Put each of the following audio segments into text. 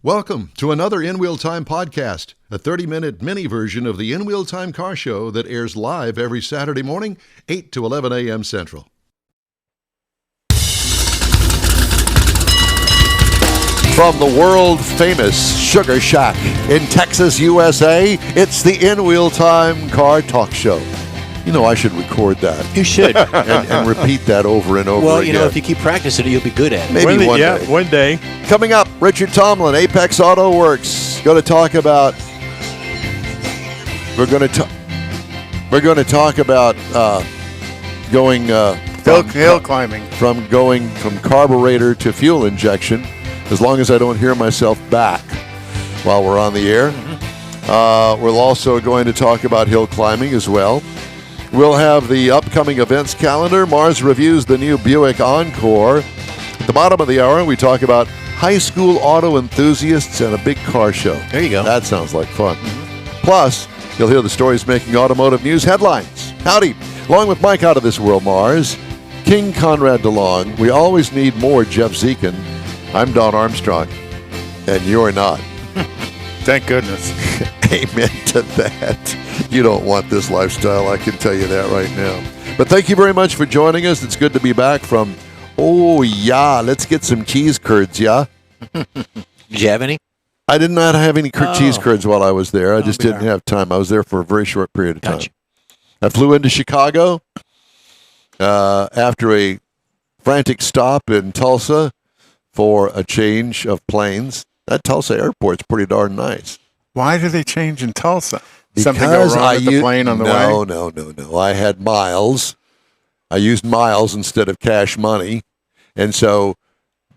Welcome to another In Wheel Time podcast, a 30-minute mini version of the In Wheel Time car show that airs live every Saturday morning, 8 to 11 a.m. Central. From the world-famous Sugar Shack in Texas, USA, it's the In Wheel Time Car Talk Show. You know, I should record that. You should. and repeat that over and over again. Well, you know, if you keep practicing it, you'll be good at it. Maybe one day. One day. Coming up, Richard Tomlin, Apex Auto Works. Going to talk about. We're going to talk about going Hill climbing. From going from carburetor to fuel injection, as long as I don't hear myself back while we're on the air. We're also going to talk about hill climbing as well. We'll have the upcoming events calendar. Mars reviews the new Buick Encore. At the bottom of the hour, we talk about high school auto enthusiasts and a big car show. There you go. That sounds like fun. Plus, you'll hear the stories making automotive news headlines. Howdy. Along with Mike Out of This World, Mars, King Conrad DeLong, we always need more Jeff Zekin. I'm Don Armstrong, and you're not. Thank goodness. Amen to that. You don't want this lifestyle, I can tell you that right now. But thank you very much for joining us. It's good to be back from, let's get some cheese curds, yeah? Did you have any? I did not have any cheese curds while I was there. I just didn't BR. have time. I was there for a very short period of time. Gotcha. I flew into Chicago after a frantic stop in Tulsa for a change of planes. That Tulsa airport's pretty darn nice. Why do they change in Tulsa? Because Something go wrong with the plane on the way? No. I had miles. I used miles instead of cash money. And so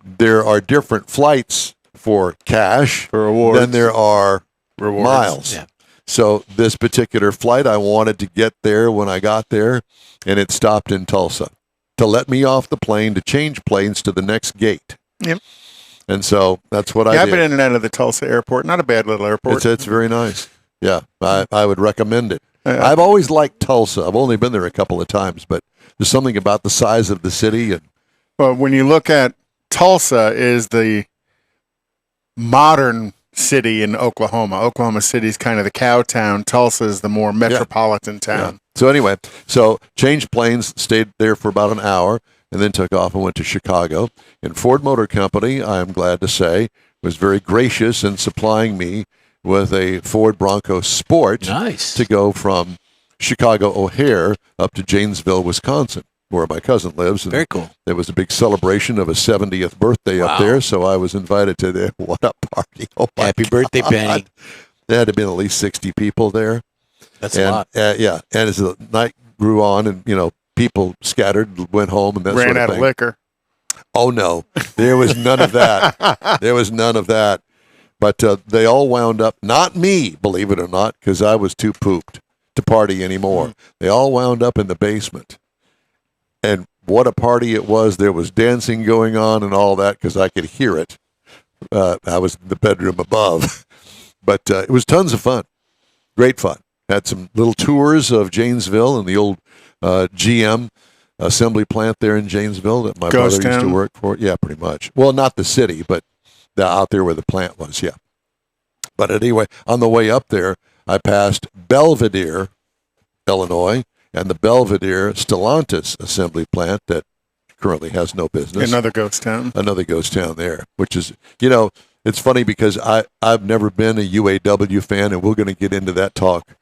there are different flights for cash For rewards. than there are Rewards. miles. Yeah. So this particular flight, I wanted to get there when I got there, and it stopped in Tulsa to let me off the plane to change planes to the next gate. Yep. And so that's what I I've did. been in and out of the Tulsa airport. Not a bad little airport. It's very nice. Yeah, I would recommend it. Yeah. I've always liked Tulsa. I've only been there a couple of times, but there's something about the size of the city. And Well, when you look at Tulsa is the modern city in Oklahoma. Oklahoma City is kind of the cow town. Tulsa is the more metropolitan town. so anyway, changed planes, stayed there for about an hour, and then took off and went to Chicago. And Ford Motor Company, I am glad to say, was very gracious in supplying me with a Ford Bronco Sport Nice. to go from Chicago O'Hare up to Janesville, Wisconsin, where my cousin lives. And Very cool. there was a big celebration of a 70th birthday up Wow. there, so I was invited to the what a party! Oh my Happy birthday, God. Penny. There had to be at least 60 people there. That's a lot. Yeah, and as the night grew on, and people scattered, went home, and that Ran sort of out thing. of liquor. Oh no, there was none of that. There was none of that. But they all wound up, not me, believe it or not, because I was too pooped to party anymore. They all wound up in the basement. And what a party it was. There was dancing going on and all that because I could hear it. I was in the bedroom above. But it was tons of fun. Great fun. Had some little tours of Janesville and the old GM assembly plant there in Janesville that my Ghost brother used to town? work for. Yeah, pretty much. Well, not the city, but out there where the plant was, yeah. But anyway, on the way up there, I passed Belvedere, Illinois, and the Belvedere Stellantis assembly plant that currently has no business. Another ghost town. Another ghost town there, which is, it's funny because I've never been a UAW fan, and we're going to get into that talk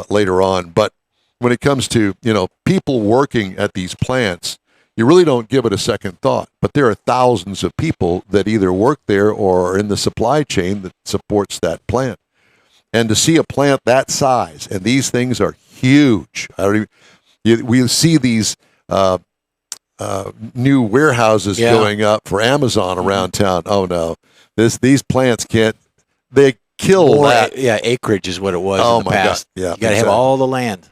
later on. But when it comes to, people working at these plants, you really don't give it a second thought. But there are thousands of people that either work there or are in the supply chain that supports that plant. And to see a plant that size, and these things are huge. We see these new warehouses going up for Amazon around town. Oh no, these plants they kill that. Yeah, acreage is what it was Oh in the my past. God. Yeah, You got to have exactly. all the land.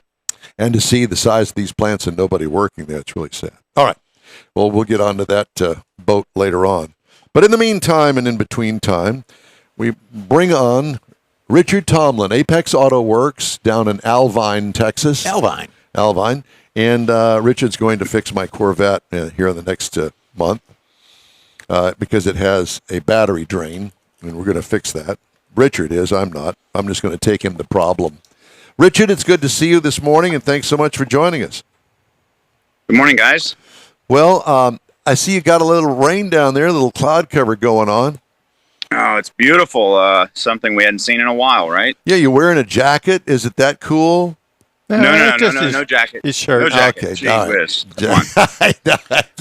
And to see the size of these plants and nobody working there, it's really sad. All right. Well, we'll get on to that boat later on. But in the meantime and in between time, we bring on Richard Tomlin, Apex Auto Works down in Alvin, Texas. Alvin. And Richard's going to fix my Corvette here in the next month because it has a battery drain. and we're going to fix that. Richard is. I'm not. I'm just going to take him the problem. Richard, it's good to see you this morning, and thanks so much for joining us. Good morning, guys. Well, I see you got a little rain down there, a little cloud cover going on. Oh, it's beautiful. Something we hadn't seen in a while, right? Yeah, you're wearing a jacket. Is it that cool? No jacket. His shirt. No jacket. Okay, Gee all right. whiz. Come on.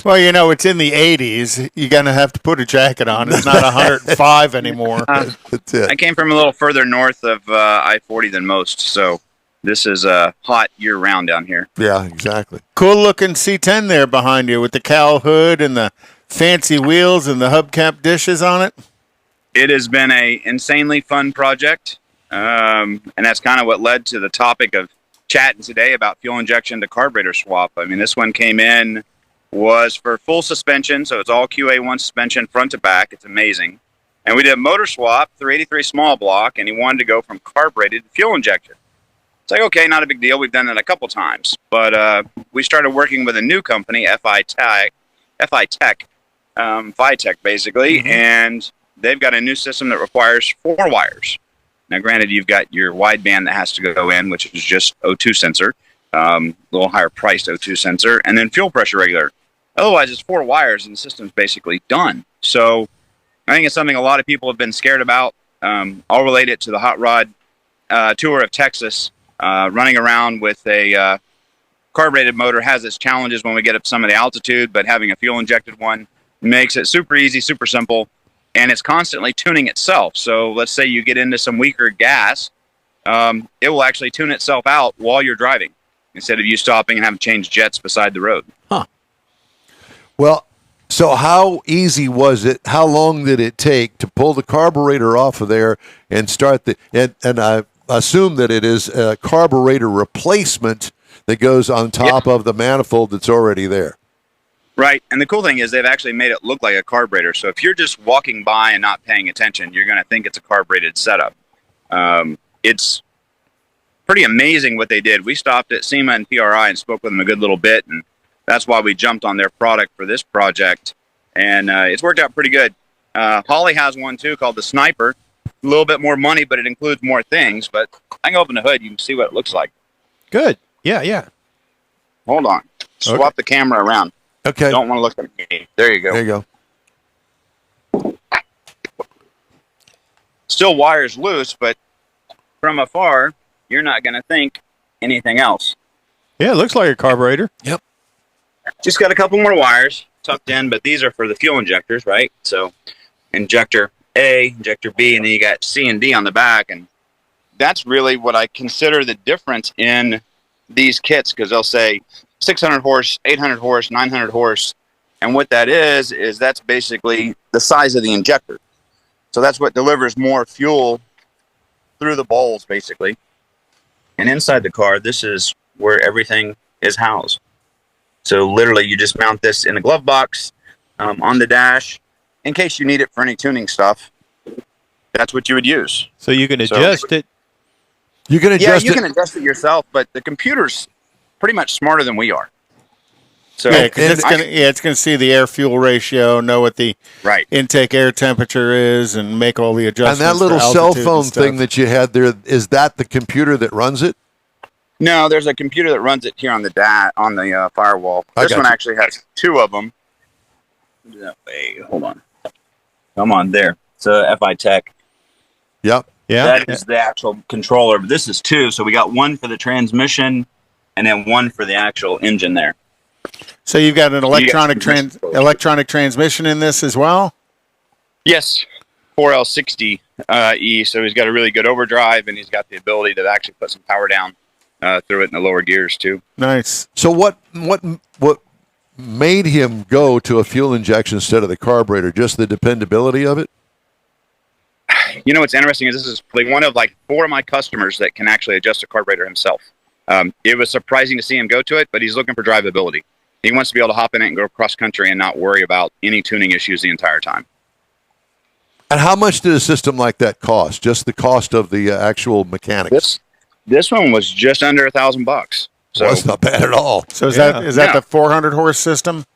Well, it's in the 80s. You're going to have to put a jacket on. It's not 105 anymore. That's it. I came from a little further north of I-40 than most, so this is hot year-round down here. Yeah, exactly. Cool looking C10 there behind you with the cowl hood and the fancy wheels and the hubcap dishes on it. It has been a insanely fun project, and that's kind of what led to the topic of chatting today about fuel injection to carburetor swap. I mean, this one came in, was for full suspension, so it's all QA1 suspension front to back. It's amazing. And we did a motor swap, 383 small block, and he wanted to go from carbureted to fuel injected. It's like, okay, not a big deal. We've done that a couple times. But we started working with a new company, Phytech, basically, and they've got a new system that requires 4 wires. Now, granted, you've got your wideband that has to go in, which is just O2 sensor, a little higher priced O2 sensor, and then fuel pressure regulator. Otherwise, it's 4 wires, and the system's basically done. So I think it's something a lot of people have been scared about. I'll relate it to the hot rod tour of Texas. Running around with a carbureted motor has its challenges when we get up some of the altitude, but having a fuel-injected one makes it super easy, super simple, and it's constantly tuning itself. So let's say you get into some weaker gas, it will actually tune itself out while you're driving instead of you stopping and having to change jets beside the road. Huh. Well, so how easy was it? How long did it take to pull the carburetor off of there and start the and I assume that it is a carburetor replacement that goes on top of the manifold that's already there. Right. And the cool thing is they've actually made it look like a carburetor. So if you're just walking by and not paying attention, you're going to think it's a carbureted setup. It's pretty amazing what they did. We stopped at SEMA and PRI and spoke with them a good little bit, and that's why we jumped on their product for this project. And it's worked out pretty good. Holly has one too called the Sniper. A little bit more money, but it includes more things. But I can open the hood. You can see what it looks like. Good. Yeah. Hold on. Swap the camera around. Okay. Don't want to look at me. There you go. There you go. Still wires loose, but from afar, you're not going to think anything else. Yeah, it looks like a carburetor. Yep. Just got a couple more wires tucked in, but these are for the fuel injectors, right? So injector A, injector B, and then you got C and D on the back. And that's really what I consider the difference in these kits, because they'll say 600 horse, 800 horse, 900 horse. And what that is that's basically the size of the injector. So that's what delivers more fuel through the bowls, basically. And inside the car, this is where everything is housed. So literally, you just mount this in a glove box on the dash in case you need it for any tuning stuff. That's what you would use. So you can adjust it. You can adjust you can adjust it yourself, but the computer's pretty much smarter than we are. So it's gonna see the air fuel ratio, know what the intake air temperature is, and make all the adjustments. And that little for cell altitude phone and stuff. thing that you had there, is that the computer that runs it? No, there's a computer that runs it here on the firewall. I This got one you. actually has 2 of them. That way, hold on. Come on, there. It's a Fitech. Yep. Yeah. That is the actual controller, but this is 2. So we got one for the transmission and then one for the actual engine there. So you've got an electronic transmission. electronic transmission in this as well? Yes, 4L60E. So he's got a really good overdrive, and he's got the ability to actually put some power down through it in the lower gears too. Nice. So what made him go to a fuel injection instead of the carburetor? Just the dependability of it? You know what's interesting is this is like one of 4 of my customers that can actually adjust a carburetor himself. It was surprising to see him go to it, but he's looking for drivability. He wants to be able to hop in it and go cross country and not worry about any tuning issues the entire time. And how much did a system like that cost? Just the cost of the actual mechanics? This one was just under $1,000. So That's not bad at all. So is that the 400 horse system?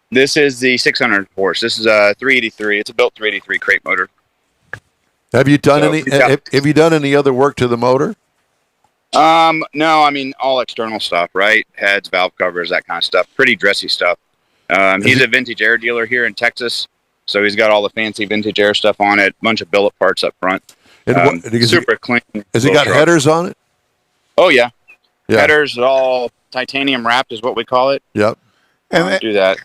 This is the 600 horse. This is a 383. It's a built 383 crate motor. Have you done So, any? yeah. Have you done any other work to the motor? No, I mean, all external stuff, right? Heads, valve covers, that kind of stuff. Pretty dressy stuff. He's a vintage air dealer here in Texas, so he's got all the fancy vintage air stuff on it. Bunch of billet parts up front. And Super clean. Has he got truck. headers on it? Oh yeah. Yeah. Headers all titanium wrapped is what we call it. Yep. And Do that.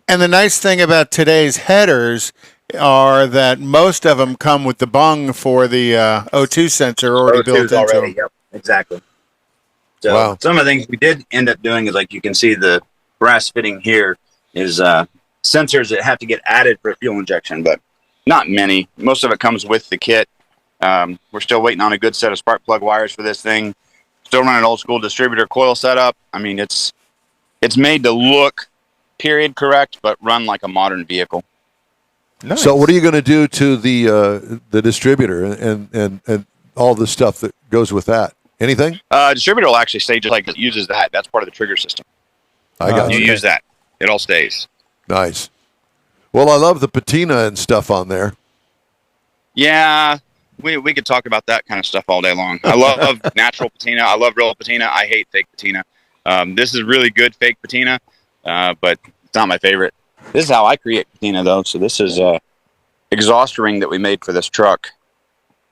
And the nice thing about today's headers are that most of them come with the bung for the O2 sensor already built into them. Yep, exactly. So Wow. some of the things we did end up doing is, like you can see the brass fitting here is sensors that have to get added for fuel injection, but Not many. Most of it comes with the kit. We're still waiting on a good set of spark plug wires for this thing. Still running old school distributor coil setup. I mean, it's made to look period correct, but run like a modern vehicle. Nice. So what are you going to do to the distributor and all the stuff that goes with that? Anything? Distributor will actually stay just like it uses that. That's part of the trigger system. I got You you. use that. It all stays. Nice. Well, I love the patina and stuff on there. Yeah, we could talk about that kind of stuff all day long. I love natural patina. I love real patina. I hate fake patina. This is really good fake patina, but it's not my favorite. This is how I create patina, though. So this is a exhaust ring that we made for this truck.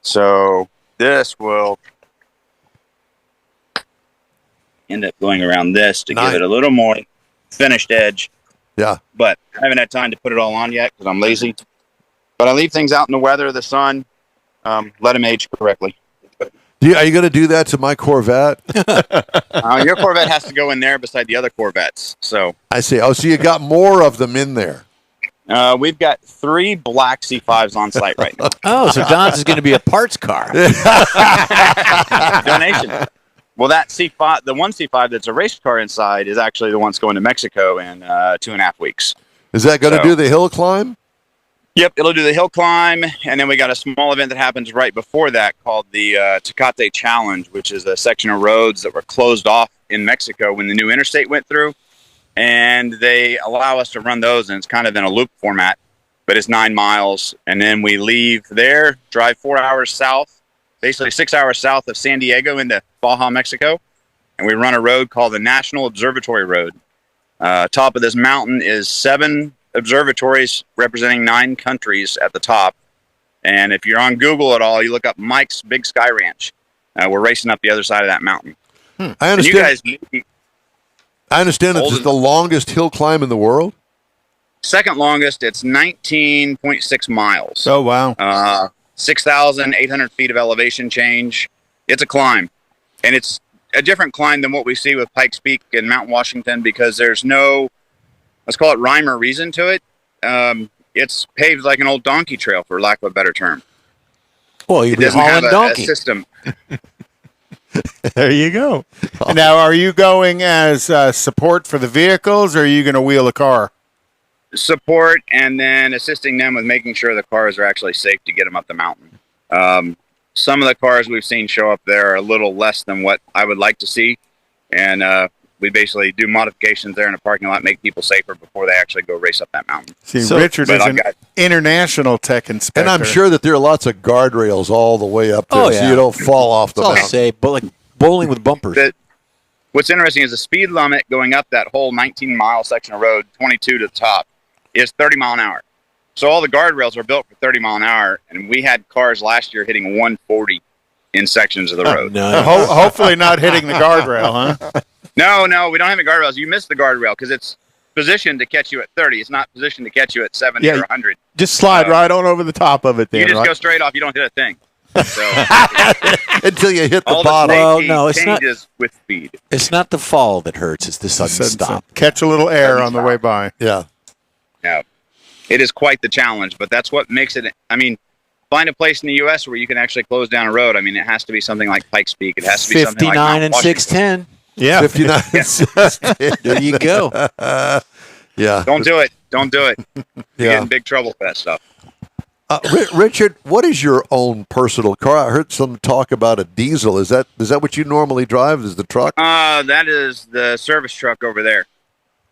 So this will end up going around this to Nice. give it a little more finished edge. Yeah. But I haven't had time to put it all on yet because I'm lazy. But I leave things out in the weather, the sun, let them age correctly. Are you going to do that to my Corvette? Your Corvette has to go in there beside the other Corvettes. So I see. Oh, so you got more of them in there. we've got 3 black C5s on site right now. Oh, so Don's is going to be a parts car. Donation. Well, that C5, the one C5 that's a race car inside, is actually the one that's going to Mexico in 2.5 weeks. Is that going to So- do the hill climb? Yep, it'll do the hill climb, and then we got a small event that happens right before that called the Tecate Challenge, which is a section of roads that were closed off in Mexico when the new interstate went through, and they allow us to run those, and it's kind of in a loop format, but it's 9 miles, and then we leave there, drive 4 hours south, basically 6 hours south of San Diego into Baja, Mexico, and we run a road called the National Observatory Road. Top of this mountain is 7 observatories representing 9 countries at the top. And if you're on Google at all, you look up Mike's Big Sky Ranch. We're racing up the other side of that mountain. I And you understand. guys, I understand it's the longest hill climb in the world. second longest, it's 19.6 miles. Oh, wow. 6,800 feet of elevation change. It's a climb. And it's a different climb than what we see with Pike's Peak in Mount Washington because there's no, let's call it rhyme or reason to it. It's paved like an old donkey trail, for lack of a better term. Well, you'd It be doesn't have hauling a donkey. system. There you go. Now, are you going as support for the vehicles, or are you going to wheel a car? Support and then assisting them with making sure the cars are actually safe to get them up the mountain. Some of the cars we've seen show up there are a little less than what I would like to see. And we basically do modifications there in the parking lot, make people safer before they actually go race up that mountain. See, So- Richard but is I've an got- international tech inspector. And I'm sure that there are lots of guardrails all the way up there, Oh, so yeah. you don't fall off the I'll mountain. say, but like bowling with bumpers. What's interesting is the speed limit going up that whole 19-mile section of road, 22 to the top, is 30 mile an hour. So all the guardrails are built for 30 mile an hour, and we had cars last year hitting 140 in sections of the road. No. Hopefully not hitting the guardrail, huh? No, we don't have any guardrails. You missed the guardrail because it's positioned to catch you at 30. It's not positioned to catch you at 70 Yeah, or 100. Just slide right on over the top of it You then, just right? go straight off. You don't hit a thing. So Until you hit the all bottom. the Well, safety no, it's not- changes with speed. It's not the fall that hurts, it's the sudden stop. Catch a little air on the way by. Yeah. No, it is quite the challenge, but that's what makes it. I mean, find a place in the U.S. where you can actually close down a road. I mean, it has to be something like Pike's Peak. It has to be something like 59 Mount and Washington. 610. Yeah. 59. There you go. Yeah. Don't do it. Don't do it. You get Yeah. in big trouble for that stuff. Richard, what is your own personal car? I heard some talk about a diesel. Is that what you normally drive? Is the truck? That is the service truck over there.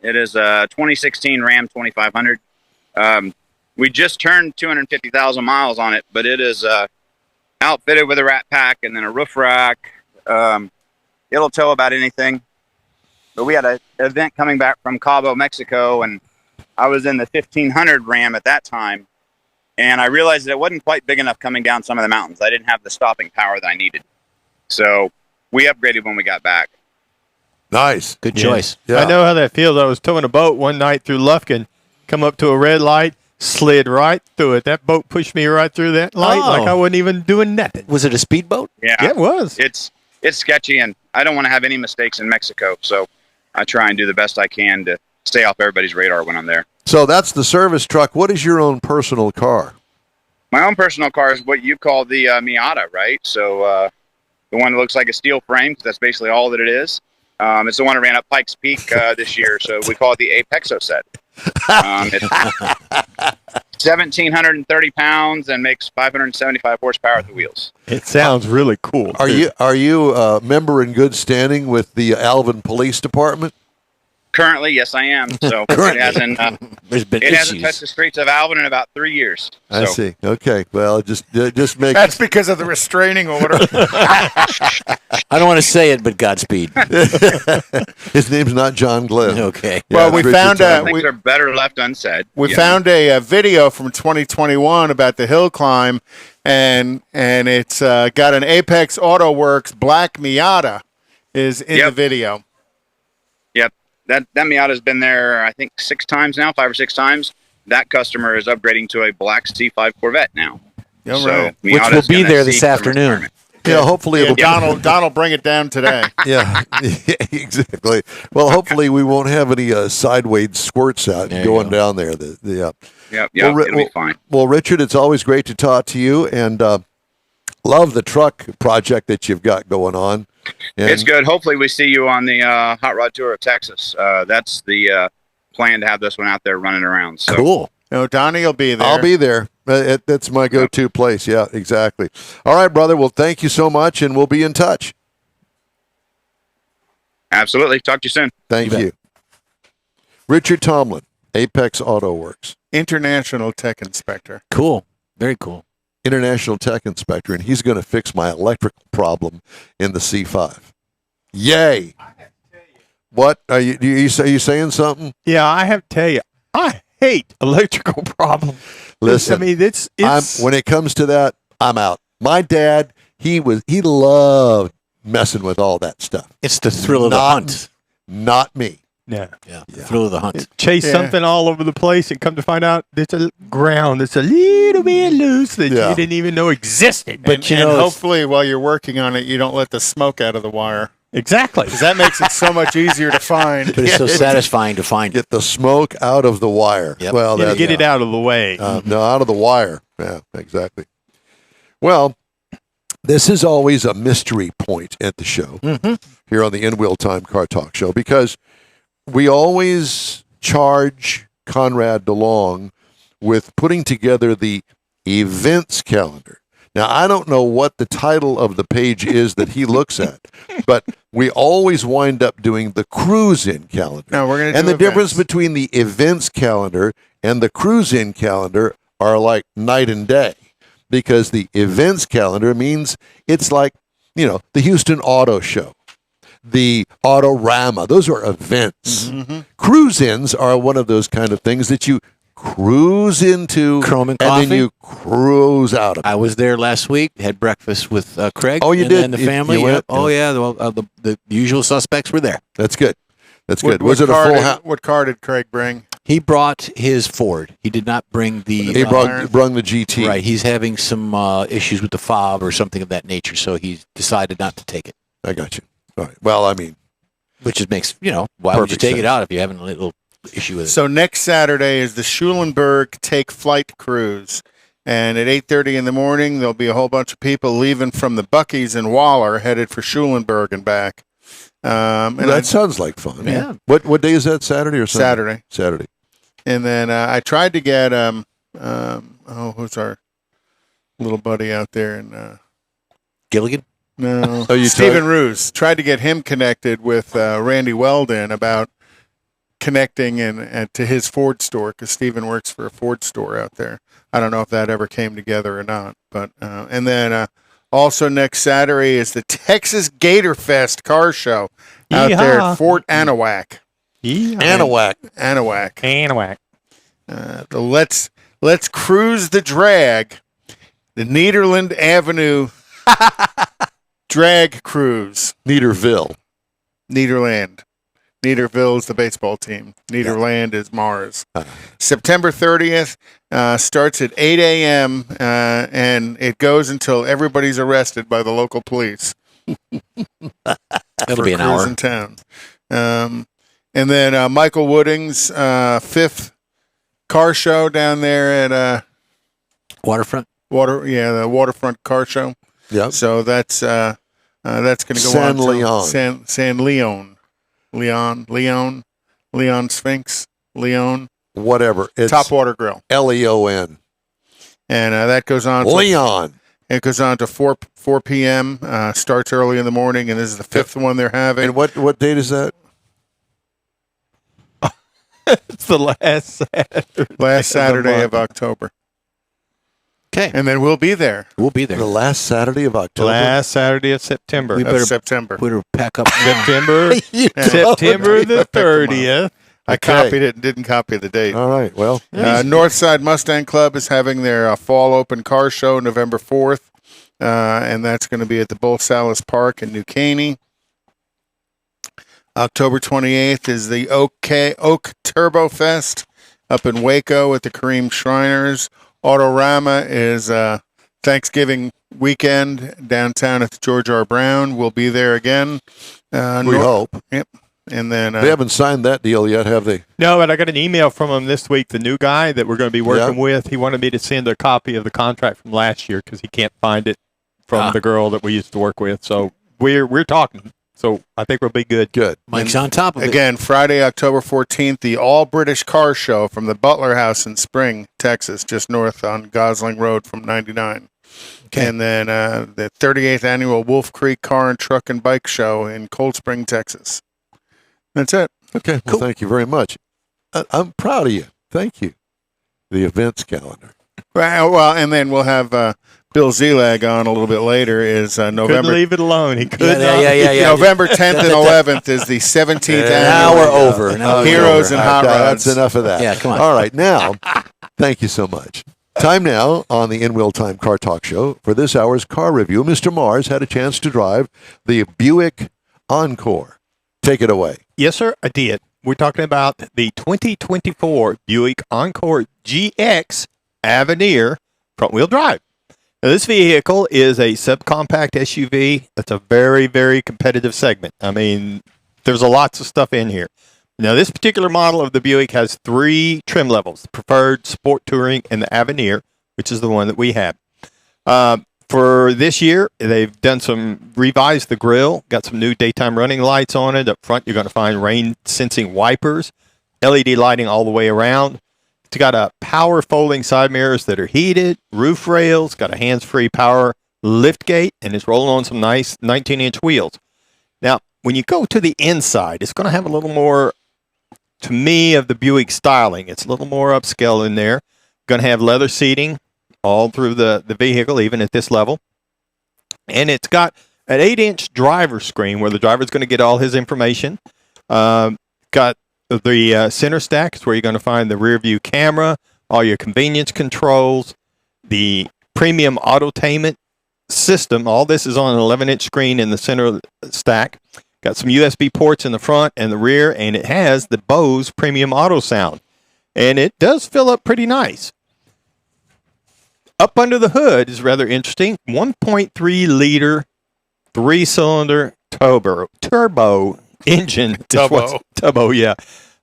It is a 2016 Ram 2500. we just turned 250,000 miles on it, but it is outfitted with a rat pack and then a roof rack. It'll tow about anything. But we had an event coming back from Cabo, Mexico, and I was in the 1500 Ram at that time, and I realized that it wasn't quite big enough coming down some of the mountains. I didn't have the stopping power that I needed. So we upgraded when we got back. Nice. Good choice. Yeah. I know how that feels. I was towing a boat one night through Lufkin, come up to a red light, slid right through it. That boat pushed me right through that light like I wasn't even doing nothing. Was it a speedboat? Yeah, Yeah, it was. It's sketchy, and I don't want to have any mistakes in Mexico, so I try and do the best I can to stay off everybody's radar when I'm there. So that's the service truck. What is your own personal car? My own personal car is what you call the Miata, right? So the one that looks like a steel frame, 'cause that's basically all that it is. It's the one that ran up Pike's Peak this year, so we call it the Apexo set. It's 1,730 pounds and makes 575 horsepower at the wheels. It sounds really cool. Are you a member in good standing with the Alvin Police Department? Currently, yes, I am. So Currently. It There's been hasn't issues. touched the streets of Alvin in about 3 years. I So, see. Okay. Well, just make That's because of the restraining order. I don't want to say it, but Godspeed. his name's not John Glenn. Okay. Well, we Richard found Tomlin. things are better left unsaid. We Yeah. found a video from 2021 about the hill climb, and it's got an Apex Auto Works black Miata is in the Yep. video. Yep. That Miata's been there, I think, 6 times now, 5 or 6 times. That customer is upgrading to a black C5 Corvette now. Yeah, So right. Which Miata's will be gonna there this see some afternoon. requirement. Yeah. Hopefully Yeah, it'll be. Don will bring it down today. Yeah, exactly. Well, hopefully we won't have any sideways squirts out There you going go. down there. Yep. Well, It'll be fine. Well, Richard, it's always great to talk to you, and love the truck project that you've got going on. And It's good. Hopefully we see you on the Hot Rod Tour of Texas. That's the plan, to have this one out there running around. So Cool. No, Donnie will be there. I'll be there. That's my go-to place. Yeah, exactly. All right, brother. Well, thank you so much, and we'll be in touch. absolutely. Talk to you soon. Thank You you. Richard Tomlin, Apex Auto Works, International Tech Inspector. Cool. Very cool. International Tech Inspector, and he's going to fix my electrical problem in the C5. Yay! What are you saying something? Yeah, I have to tell you, I hate electrical problems. Listen, I mean, it's when it comes to that, I'm out. My dad, he loved messing with all that stuff. It's the thrill of the hunt. Not me. yeah. Yeah. The thrill of the hunt. Chase Yeah. something all over the place and come to find out there's a ground that's a little bit loose that Yeah. you didn't even know existed. But And, you and know, it's- hopefully while you're working on it, you don't let the smoke out of the wire. Exactly. Because that makes it so much easier to find. But it's so satisfying to find it. Get the smoke out of the wire. Yep. Well, Yeah, that's get it out of the way. no, out of the wire. Yeah, exactly. Well, this is always a mystery point at the show here on the In Wheel Time Car Talk Show, because we always charge Conrad DeLong with putting together the events calendar. Now, I don't know what the title of the page is that he looks at, but we always wind up doing the cruise-in calendar. No, we're going to And do the difference events. between the events calendar and the cruise-in calendar are like night and day, because the events calendar means it's like, the Houston Auto Show, the Autorama. Those are events. Cruise-ins are one of those kind of things that you cruise into Chrome and then coffee? you cruise out of. I was there last week. Had breakfast with Craig. Oh, you and, did? And the You family. went? Yep. Oh, yeah. The usual suspects were there. That's good. That's good. What Was it a car full did- house? What car did Craig bring? He brought his Ford. He did not bring the. He brung the GT. Right. He's having some issues with the fob or something of that nature, so he decided not to take it. I got you. All right. Well, I mean, Which just makes, why would you Perfect take sense. it out if you're having a little issue with it? So next Saturday is the Schulenberg Take Flight Cruise. And at 8:30 in the morning, there'll be a whole bunch of people leaving from the Buc-ee's in Waller, headed for Schulenberg and back. And that sounds like fun. Yeah. What day is that? Saturday or Sunday? Saturday. Saturday. And then I tried to get who's our little buddy out there in Gilligan? no Oh, you Stephen Roos. Tried to get him connected with Randy Weldon about connecting and to his Ford store, because Stephen works for a Ford store out there. I don't know if that ever came together or not. But and then also next Saturday is the Texas Gator Fest car show out there at Fort Anahuac. Anahuac. Anahuac. The Let's Cruise the Drag, the Nederland Avenue Drag Cruise. Nederville. Nederland. Nederville is the baseball team. Nederland is Mars. September 30th starts at 8 a.m. And it goes until everybody's arrested by the local police. It'll be an hour in town. And then Michael Wooding's fifth car show down there at waterfront. The waterfront car show. Yeah. So that's going to go San on Leon. San Leon. Leon Sphinx, Leon. Whatever. It's Top Water Grill. Leon. And that goes on. Leon. It goes on to 4 p.m. Starts early in the morning, and this is the fifth one they're having. And what date is that? It's the last Saturday of October. Okay. And then we'll be there. We'll be there. The last Saturday of October. Last Saturday of September. We better September. Better pack up September the 30th. I copied it and didn't copy the date. All right. Well, Northside Mustang Club is having their fall open car show November 4th, and that's going to be at the Bull Salas Park in New Caney. October 28th is the Oak Turbo Fest up in Waco at the Kareem Shriners. Autorama is Thanksgiving weekend downtown at the George R. Brown. We'll be there again. we hope. Yep. And then They haven't signed that deal yet, have they? No, but I got an email from him this week, the new guy that we're going to be working with. He wanted me to send a copy of the contract from last year because he can't find it from the girl that we used to work with. So we're talking. So I think we'll be good. Good. Mike's on top of it. again, Friday, October 14th, the All British Car Show from the Butler House in Spring, Texas, just north on Gosling Road from 99. Okay. And then the 38th annual Wolf Creek Car and Truck and Bike Show in Cold Spring, Texas. That's it. Okay. Well, thank you very much. I'm proud of you. Thank you. The events calendar. Well, and then we'll have Bill Zelag on a little bit later. Is Couldn't November leave it alone. He could Yeah. November 10th and 11th is the 17th Now annual we're over. Now we're Heroes over. and Hot Rods. That's enough of that. Yeah, come on. All right. Now, thank you so much. Time now on the In Wheel Time Car Talk Show for this hour's car review. Mr. Mars had a chance to drive the Buick Encore. Take it away. Yes, sir, I did. We're talking about the 2024 Buick Encore GX Avenir front-wheel drive. Now, this vehicle is a subcompact SUV. That's a very, very competitive segment. I mean, there's lots of stuff in here. Now, this particular model of the Buick has 3 trim levels: the Preferred, Sport Touring, and the Avenir, which is the one that we have. For this year, they've done revised the grille, got some new daytime running lights on it. Up front, you're going to find rain-sensing wipers, LED lighting all the way around. It's got a power folding side mirrors that are heated, roof rails, got a hands-free power lift gate, and it's rolling on some nice 19-inch wheels. Now, when you go to the inside, it's going to have a little more, to me, of the Buick styling. It's a little more upscale in there. Going to have leather seating all through the vehicle, even at this level. And it's got an 8-inch driver screen where the driver's going to get all his information. Got the center stack is where you're going to find the rear view camera, all your convenience controls, the premium autotainment system. All this is on an 11-inch screen in the center stack. Got some USB ports in the front and the rear, and it has the Bose premium auto sound. And it does fill up pretty nice. Up under the hood is rather interesting. 1.3 liter 3-cylinder turbo engine. Turbo, yeah.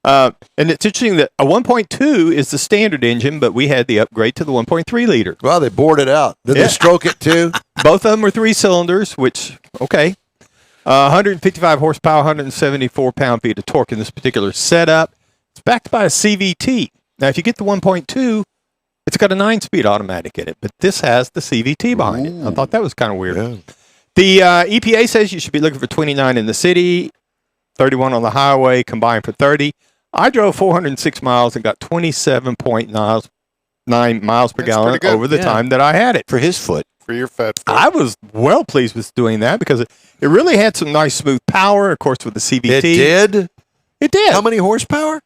And it's interesting that a 1.2 is the standard engine, but we had the upgrade to the 1.3 liter. Well, they bored it out. Did they stroke it too? Both of them are 3 cylinders, which, okay. 155 horsepower, 174 pound-feet of torque in this particular setup. It's backed by a CVT. Now, if you get the 1.2, it's got a 9-speed automatic in it, but this has the CVT behind it. I thought that was kind of weird. Yeah. The EPA says you should be looking for 29 in the city, 31 on the highway, combined for 30. I drove 406 miles and got 27.9 miles per That's gallon pretty good. over the Yeah. time that I had it. For his foot. For your fat foot. I was well pleased with doing that because it really had some nice smooth power, of course, with the CVT. It did? It did. How many horsepower?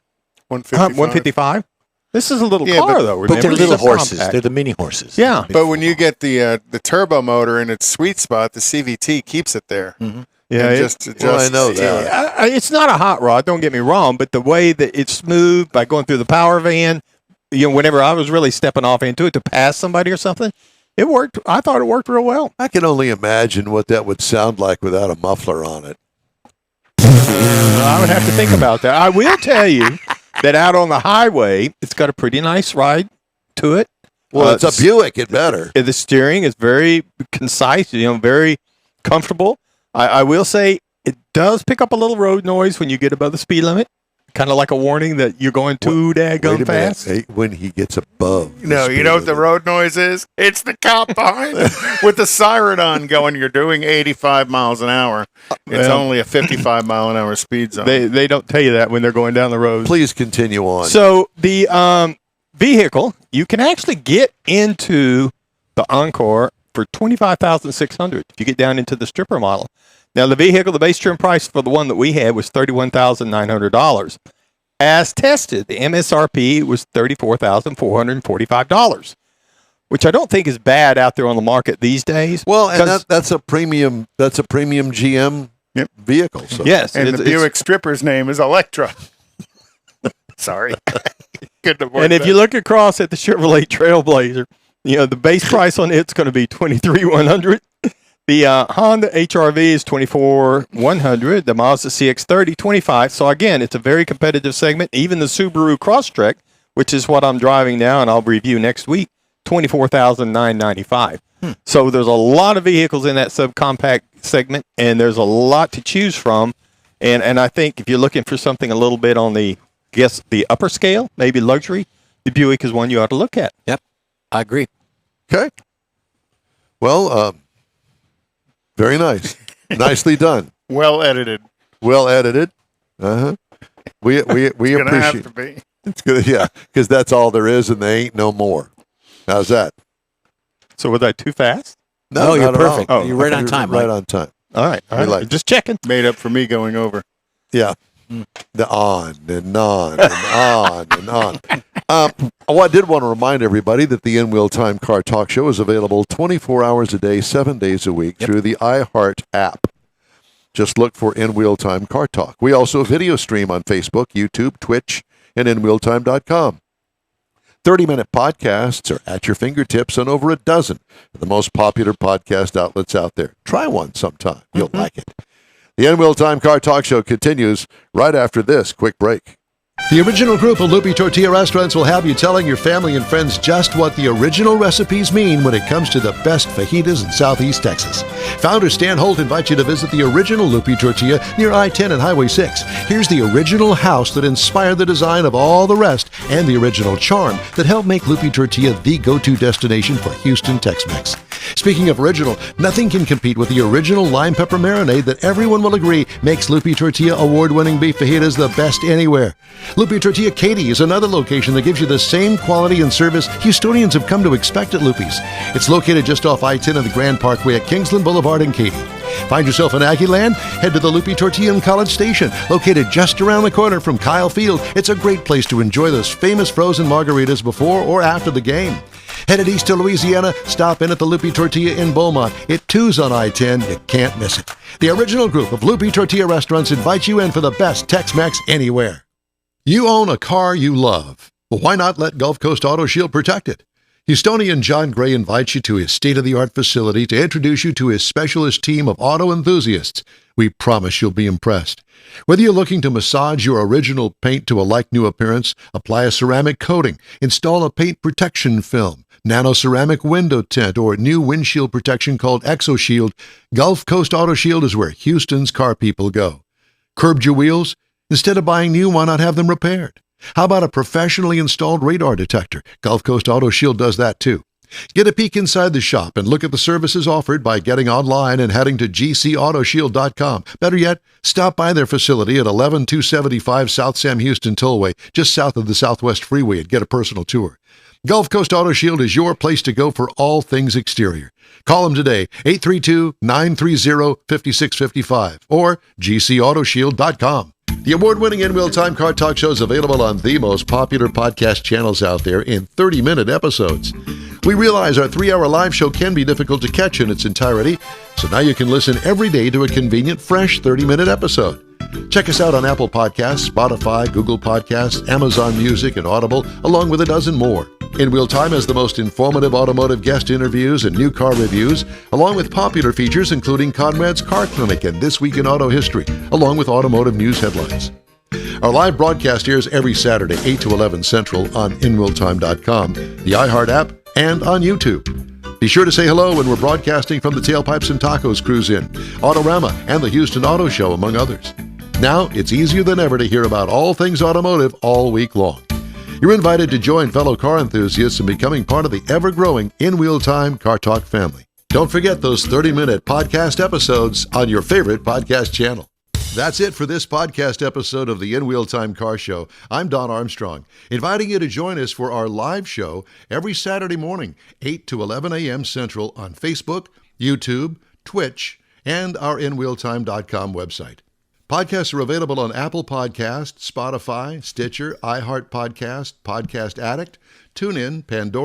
155. 155. This is a little Yeah, car, but- though. But Remember, they're It's little a horses. compact. They're the mini horses. Yeah. But when you get the turbo motor in its sweet spot, the CVT keeps it there. Yeah, And it- just Well, I know that. It's not a hot rod, don't get me wrong, but the way that it's smooth by going through the power van, whenever I was really stepping off into it to pass somebody or something, it worked. I thought it worked real well. I can only imagine what that would sound like without a muffler on it. I would have to think about that. I will tell you that out on the highway, it's got a pretty nice ride to it. Well, it's a Buick. It better. The steering is very concise, very comfortable. I will say it does pick up a little road noise when you get above the speed limit, kind of like a warning that you're going too Wait a daggone minute. fast. Hey, when he gets above. No, you know what the road noise is? It's the cop behind him with the siren on going, you're doing 85 miles an hour. It's Well- only a 55 mile an hour speed zone. They don't tell you that when they're going down the road. Please continue on. So the vehicle, you can actually get into the Encore for $25,600 if you get down into the stripper model. Now the vehicle, the base trim price for the one that we had was $31,900. As tested, the MSRP was $34,445, which I don't think is bad out there on the market these days. well, and 'Cause- that's a premium. That's a premium GM vehicle. So. yes, and it's- the it's- Buick stripper's name is Electra. Sorry. Couldn't have worked And if that. you look across at the Chevrolet Trailblazer, the base price on it's going to be $23,100. The Honda HRV is $24,100. The Mazda CX-30, $25,000. So again, it's a very competitive segment. Even the Subaru Crosstrek, which is what I'm driving now, and I'll review next week, $24,995. So there's a lot of vehicles in that subcompact segment, and there's a lot to choose from. And I think if you're looking for something a little bit on the upper scale, maybe luxury, the Buick is one you ought to look at. Yep. I agree. Okay. Well, very nice. Nicely done. Well edited. Well edited. Uh huh. We Gonna have appreciate. to be. It's good. Yeah, because that's all there is, and they ain't no more. How's that? So was I too fast? No, you're not at all. perfect. Oh, You're right on You're time, Right Mike. on time. All right. We like it. Just checking. Made up for me going over. Yeah. The on and on and on and on. I did want to remind everybody that the In Wheel Time Car Talk Show is available 24 hours a day, 7 days a week through the iHeart app. Just look for In Wheel Time Car Talk. We also video stream on Facebook, YouTube, Twitch, and InWheelTime.com. 30-minute podcasts are at your fingertips on over a dozen of the most popular podcast outlets out there. Try one sometime. You'll like it. The In Wheel Time Car Talk Show continues right after this quick break. The original group of Loopy Tortilla restaurants will have you telling your family and friends just what the original recipes mean when it comes to the best fajitas in Southeast Texas. Founder Stan Holt invites you to visit the original Loopy Tortilla near I-10 and Highway 6. Here's the original house that inspired the design of all the rest and the original charm that helped make Loopy Tortilla the go-to destination for Houston Tex-Mex. Speaking of original, nothing can compete with the original lime pepper marinade that everyone will agree makes Loopy Tortilla award-winning beef fajitas the best anywhere. Loopy Tortilla Katy is another location that gives you the same quality and service Houstonians have come to expect at Loopy's. It's located just off I-10 and the Grand Parkway at Kingsland Boulevard in Katy. Find yourself in Aggieland? Head to the Loopy Tortilla in College Station, located just around the corner from Kyle Field. It's a great place to enjoy those famous frozen margaritas before or after the game. Headed east to Louisiana, stop in at the Loopy Tortilla in Beaumont. It too's on I-10. You can't miss it. The original group of Loopy Tortilla restaurants invites you in for the best Tex-Mex anywhere. You own a car you love. Well, why not let Gulf Coast Auto Shield protect it? Houstonian John Gray invites you to his state-of-the-art facility to introduce you to his specialist team of auto enthusiasts. We promise you'll be impressed. Whether you're looking to massage your original paint to a like-new appearance, apply a ceramic coating, install a paint protection film, nano-ceramic window tint, or new windshield protection called ExoShield, Gulf Coast Auto Shield is where Houston's car people go. Curbed your wheels? Instead of buying new, why not have them repaired? How about a professionally installed radar detector? Gulf Coast Auto Shield does that too. Get a peek inside the shop and look at the services offered by getting online and heading to gcautoshield.com. Better yet, stop by their facility at 11275 South Sam Houston Tollway, just south of the Southwest Freeway, and get a personal tour. Gulf Coast Auto Shield is your place to go for all things exterior. Call them today, 832-930-5655 or gcautoshield.com. The award-winning In Wheel Time Car Talk Show is available on the most popular podcast channels out there in 30-minute episodes. We realize our 3-hour live show can be difficult to catch in its entirety, so now you can listen every day to a convenient, fresh 30-minute episode. Check us out on Apple Podcasts, Spotify, Google Podcasts, Amazon Music, and Audible, along with a dozen more. In Wheel Time has the most informative automotive guest interviews and new car reviews, along with popular features including Conrad's Car Clinic and This Week in Auto History, along with automotive news headlines. Our live broadcast airs every Saturday, 8 to 11 Central on InWheelTime.com, the iHeart app, and on YouTube. Be sure to say hello when we're broadcasting from the Tailpipes and Tacos Cruise Inn, Autorama, and the Houston Auto Show, among others. Now, it's easier than ever to hear about all things automotive all week long. You're invited to join fellow car enthusiasts in becoming part of the ever-growing In Wheel Time Car Talk family. Don't forget those 30-minute podcast episodes on your favorite podcast channel. That's it for this podcast episode of the In Wheel Time Car Show. I'm Don Armstrong, inviting you to join us for our live show every Saturday morning, 8 to 11 a.m. Central on Facebook, YouTube, Twitch, and our InWheelTime.com website. Podcasts are available on Apple Podcasts, Spotify, Stitcher, iHeart Podcast, Podcast Addict, TuneIn, Pandora,